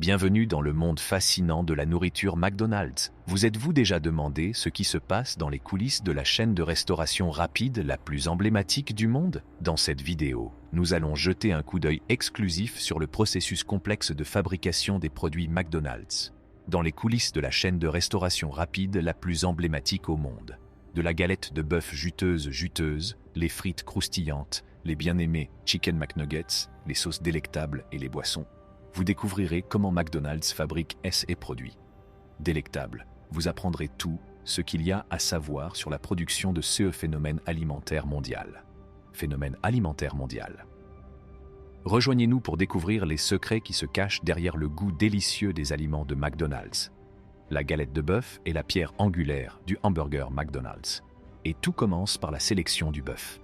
Bienvenue dans le monde fascinant de la nourriture McDonald's. Vous êtes-vous déjà demandé ce qui se passe dans les coulisses de la chaîne de restauration rapide la plus emblématique du monde? Dans cette vidéo, nous allons jeter un coup d'œil exclusif sur le processus complexe de fabrication des produits McDonald's. Dans les coulisses de la chaîne de restauration rapide la plus emblématique au monde. De la galette de bœuf juteuse, les frites croustillantes, les bien-aimés Chicken McNuggets, les sauces délectables et les boissons. Vous découvrirez comment McDonald's fabrique et produit. Délectable, vous apprendrez tout ce qu'il y a à savoir sur la production de ce phénomène alimentaire mondial. Rejoignez-nous pour découvrir les secrets qui se cachent derrière le goût délicieux des aliments de McDonald's. La galette de bœuf est la pierre angulaire du hamburger McDonald's. Et tout commence par la sélection du bœuf.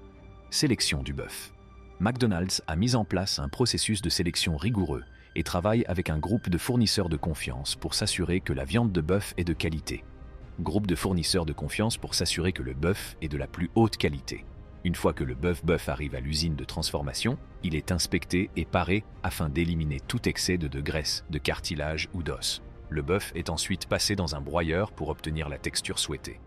Sélection du bœuf. McDonald's a mis en place un processus de sélection rigoureux et travaille avec un groupe de fournisseurs de confiance pour s'assurer que la viande de bœuf est de qualité. Groupe de fournisseurs de confiance pour s'assurer que le bœuf est de la plus haute qualité. Une fois que le bœuf arrive à l'usine de transformation, il est inspecté et paré afin d'éliminer tout excès de graisse, de cartilage ou d'os. Le bœuf est ensuite passé dans un broyeur pour obtenir la texture souhaitée.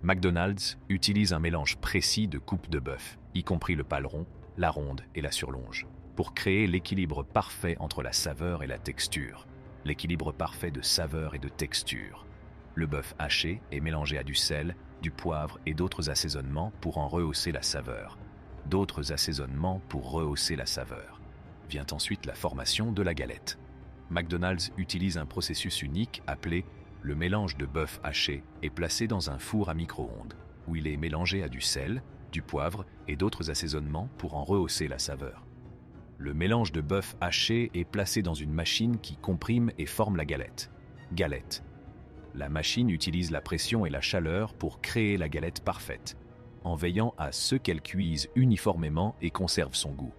McDonald's utilise un mélange précis de coupes de bœuf, y compris le paleron, la ronde et la surlonge, pour créer l'équilibre parfait entre la saveur et la texture. L'équilibre parfait de saveur et de texture. Le bœuf haché est mélangé à du sel, du poivre et d'autres assaisonnements pour en rehausser la saveur. Vient ensuite la formation de la galette. McDonald's utilise un processus unique appelé le mélange de bœuf haché est placé dans un four à micro-ondes, où il est mélangé à du sel, du poivre et d'autres assaisonnements pour en rehausser la saveur. Le mélange de bœuf haché est placé dans une machine qui comprime et forme la galette. Galette. La machine utilise la pression et la chaleur pour créer la galette parfaite, en veillant à ce qu'elle cuise uniformément et conserve son goût.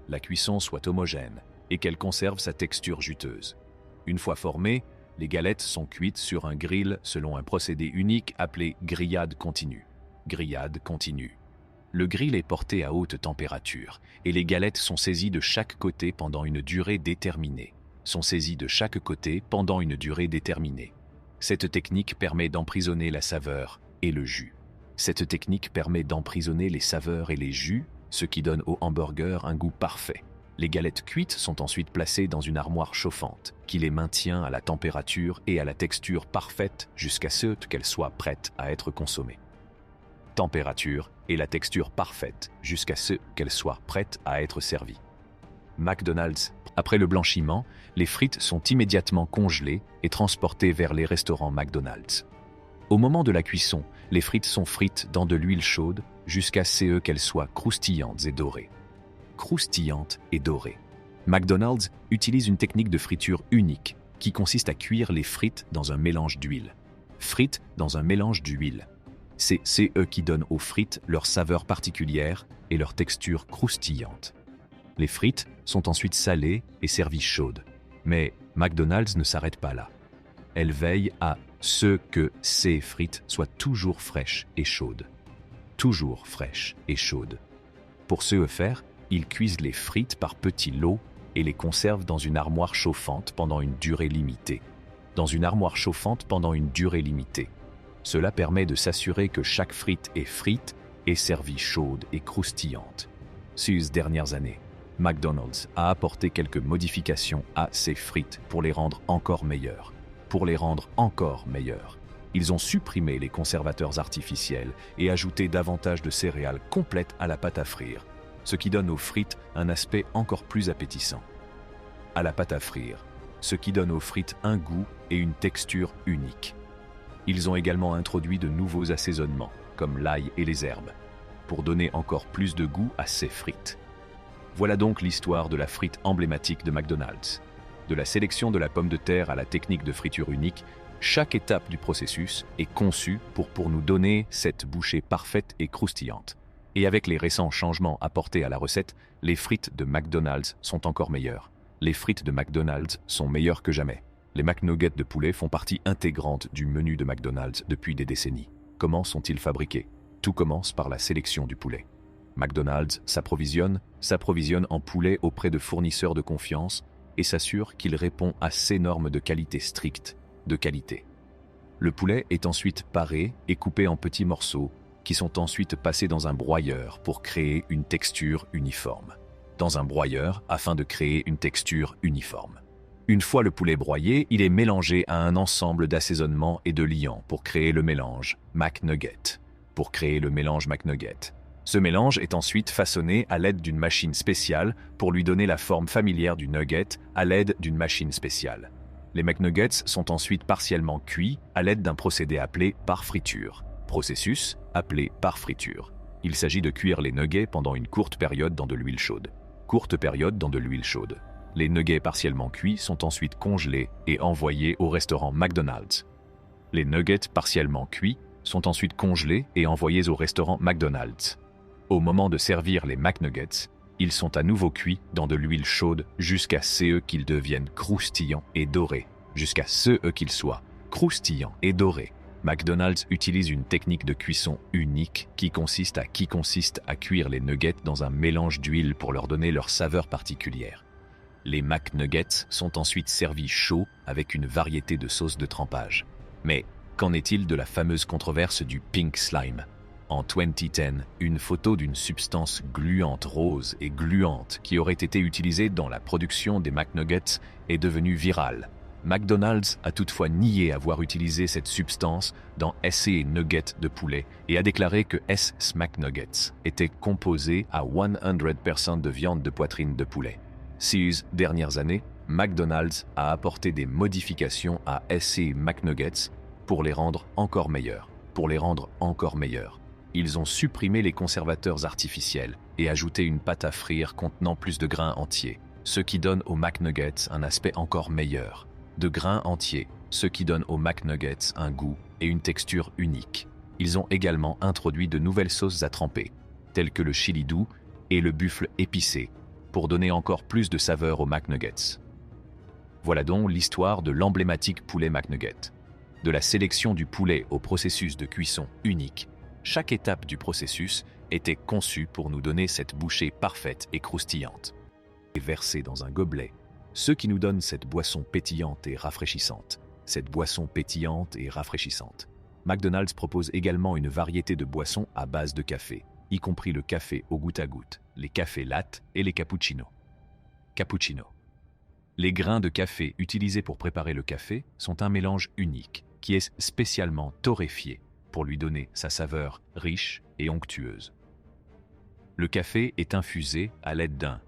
La cuisson soit homogène et qu'elle conserve sa texture juteuse. Une fois formées, les galettes sont cuites sur un grill selon un procédé unique appelé grillade continue. Grillade continue. Le grill est porté à haute température et les galettes sont saisies de chaque côté pendant une durée déterminée. Cette technique permet d'emprisonner la saveur et le jus. Ce qui donne au hamburger un goût parfait. Les galettes cuites sont ensuite placées dans une armoire chauffante qui les maintient à la température et à la texture parfaite jusqu'à ce qu'elles soient prêtes à être consommées. Température et la texture parfaite jusqu'à ce qu'elles soient prêtes à être servies. McDonald's. Après le blanchiment, les frites sont immédiatement congelées et transportées vers les restaurants McDonald's. Au moment de la cuisson, les frites sont frites dans de l'huile chaude jusqu'à ce qu'elles soient croustillantes et dorées. McDonald's utilise une technique de friture unique qui consiste à cuire les frites dans un mélange d'huile. C'est ce qui donne aux frites leur saveur particulière et leur texture croustillante. Les frites sont ensuite salées et servies chaudes. Mais McDonald's ne s'arrête pas là. Elle veille à ce que ces frites soient toujours fraîches et chaudes. Pour ce faire, ils cuisent les frites par petits lots et les conservent dans une armoire chauffante pendant une durée limitée. Cela permet de s'assurer que chaque frite est frite et servie chaude et croustillante. Ces dernières années, McDonald's a apporté quelques modifications à ses frites pour les rendre encore meilleures. Ils ont supprimé les conservateurs artificiels et ajouté davantage de céréales complètes à la pâte à frire, ce qui donne aux frites un aspect encore plus appétissant. Ce qui donne aux frites un goût et une texture unique. Ils ont également introduit de nouveaux assaisonnements, comme l'ail et les herbes, pour donner encore plus de goût à ces frites. Voilà donc l'histoire de la frite emblématique de McDonald's. De la sélection de la pomme de terre à la technique de friture unique, chaque étape du processus est conçue pour nous donner cette bouchée parfaite et croustillante. Et avec les récents changements apportés à la recette, les frites de McDonald's sont encore meilleures. Les frites de McDonald's sont meilleures que jamais. Les McNuggets de poulet font partie intégrante du menu de McDonald's depuis des décennies. Comment sont-ils fabriqués? Tout commence par la sélection du poulet. McDonald's s'approvisionne en poulet auprès de fournisseurs de confiance et s'assure qu'il répond à ces normes de qualité strictes de qualité. Le poulet est ensuite paré et coupé en petits morceaux qui sont ensuite passés dans un broyeur pour créer une texture uniforme. Dans un broyeur afin de créer une texture uniforme. Une fois le poulet broyé, il est mélangé à un ensemble d'assaisonnements et de liants pour créer le mélange McNugget. Ce mélange est ensuite façonné à l'aide d'une machine spéciale pour lui donner la forme familière du nugget à l'aide d'une machine spéciale. Les McNuggets sont ensuite partiellement cuits à l'aide d'un procédé appelé par friture. Processus appelé par friture. Il s'agit de cuire les nuggets pendant une courte période dans de l'huile chaude. Les nuggets partiellement cuits sont ensuite congelés et envoyés au restaurant McDonald's. Au moment de servir les McNuggets, ils sont à nouveau cuits dans de l'huile chaude jusqu'à ce qu'ils deviennent croustillants et dorés. McDonald's utilise une technique de cuisson unique qui consiste à cuire les nuggets dans un mélange d'huile pour leur donner leur saveur particulière. Les McNuggets sont ensuite servis chauds avec une variété de sauces de trempage. Mais qu'en est-il de la fameuse controverse du Pink Slime ? En 2010, une photo d'une substance gluante rose et gluante qui aurait été utilisée dans la production des McNuggets est devenue virale. McDonald's a toutefois nié avoir utilisé cette substance dans ses nuggets de poulet et a déclaré que McNuggets était composé à 100% de viande de poitrine de poulet. Ces dernières années, McDonald's a apporté des modifications à ses McNuggets pour les rendre encore meilleurs. Ils ont supprimé les conservateurs artificiels et ajouté une pâte à frire contenant plus de grains entiers, ce qui donne aux McNuggets un aspect encore meilleur. Ce qui donne aux McNuggets un goût et une texture unique. Ils ont également introduit de nouvelles sauces à tremper, telles que le chili doux et le buffle épicé, pour donner encore plus de saveur aux McNuggets. Voilà donc l'histoire de l'emblématique poulet McNugget. De la sélection du poulet au processus de cuisson unique, chaque étape du processus était conçue pour nous donner cette bouchée parfaite et croustillante. Et versée dans un gobelet, ce qui nous donne cette boisson pétillante et rafraîchissante. McDonald's propose également une variété de boissons à base de café, y compris le café au goutte à goutte, les cafés latte et les cappuccinos. Les grains de café utilisés pour préparer le café sont un mélange unique qui est spécialement torréfié pour lui donner sa saveur riche et onctueuse. Le café est infusé à l'aide d'un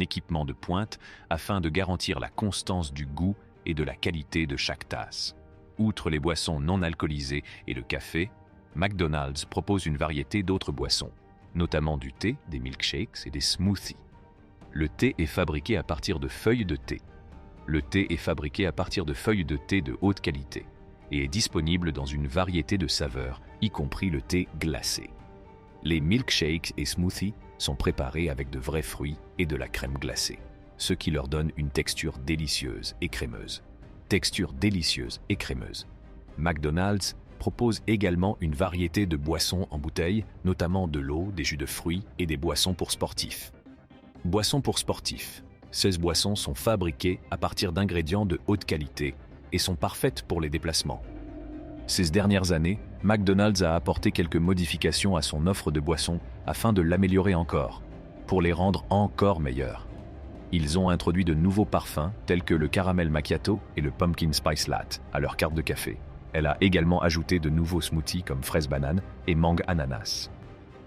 équipement de pointe afin de garantir la constance du goût et de la qualité de chaque tasse. Outre les boissons non alcoolisées et le café, McDonald's propose une variété d'autres boissons, notamment du thé, des milkshakes et des smoothies. Le thé est fabriqué à partir de feuilles de thé. De haute qualité et est disponible dans une variété de saveurs, y compris le thé glacé. Les milkshakes et smoothies sont préparés avec de vrais fruits et de la crème glacée, ce qui leur donne une texture délicieuse et crémeuse. McDonald's propose également une variété de boissons en bouteille, notamment de l'eau, des jus de fruits et des boissons pour sportifs. Ces boissons sont fabriquées à partir d'ingrédients de haute qualité et sont parfaites pour les déplacements. Ces dernières années, McDonald's a apporté quelques modifications à son offre de boissons afin de l'améliorer encore, pour les rendre encore meilleurs. Ils ont introduit de nouveaux parfums tels que le caramel macchiato et le pumpkin spice latte à leur carte de café. Elle a également ajouté de nouveaux smoothies comme fraise banane et mangue ananas.